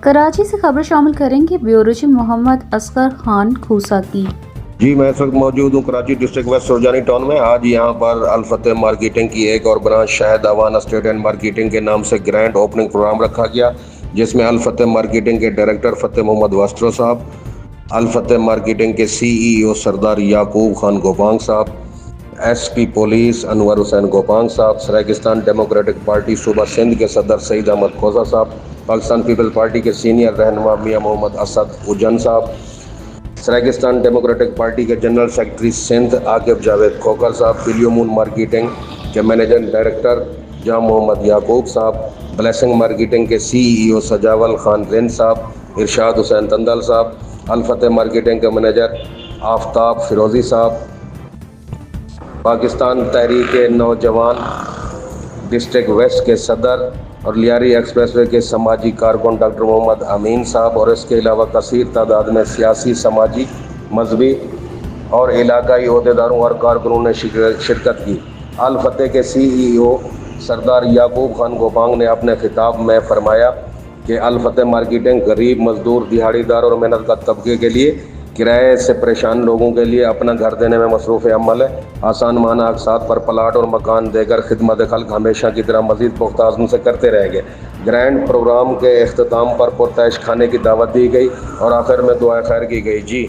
کراچی سے خبر شامل کریں گے بیورو چیف محمد اصغر خان کھوسا کی۔ جی میں اس وقت موجود ہوں Karachi district west Surjani town میں۔ آج یہاں پر الفتح مارکیٹنگ کی ایک اور branch Shahid Awan estate and marketing کے نام سے گرینڈ اوپننگ پروگرام رکھا گیا، جس میں الفتح مارکیٹنگ کے ڈائریکٹر فتح محمد واسطرو صاحب، الفتح مارکیٹنگ کے CEO سردار یعقوب خان گوپانگ صاحب، SP پولیس انور حسین گوپانگ صاحب، سرائیکستان ڈیموکریٹک پارٹی صوبہ سندھ کے صدر سعید احمد کھوسا صاحب، پاکستان پیپل پارٹی کے سینئر رہنما میاں محمد اسد اجن صاحب، سرائیکستان ڈیموکریٹک پارٹی کے جنرل سیکرٹری سندھ عاقب جاوید کھوکر صاحب، بلیو مون مارکیٹنگ کے منیجنگ ڈائریکٹر جام محمد یعقوب صاحب، بلیسنگ مارکیٹنگ کے CEO سجاول خان رند صاحب، ارشاد حسین تندل صاحب، الفتح مارکیٹنگ کے منیجر آفتاب فیروزی صاحب، پاکستان تحریک نوجوان ڈسٹرکٹ ویسٹ کے صدر اور لیاری ایکسپریس وے کے سماجی کارکن ڈاکٹر محمد امین صاحب، اور اس کے علاوہ کثیر تعداد میں سیاسی، سماجی، مذہبی اور علاقائی عہدیداروں اور کارکنوں نے شرکت کی۔ الفتح کے CEO سردار یعقوب خان گوپانگ نے اپنے خطاب میں فرمایا کہ الفتح مارکیٹنگ غریب، مزدور، دہاڑی دار اور محنت کا طبقے کے لیے کرائے سے پریشان لوگوں کے لیے اپنا گھر دینے میں مصروف عمل ہے۔ آسان ماہانہ اقساط پر پلاٹ اور مکان دے کر خدمت خلق ہمیشہ کی طرح مزید پختہ عزم سے کرتے رہیں گے۔ گرینڈ پروگرام کے اختتام پر پرتعش کھانے کی دعوت دی گئی اور آخر میں دعائے خیر کی گئی۔ جی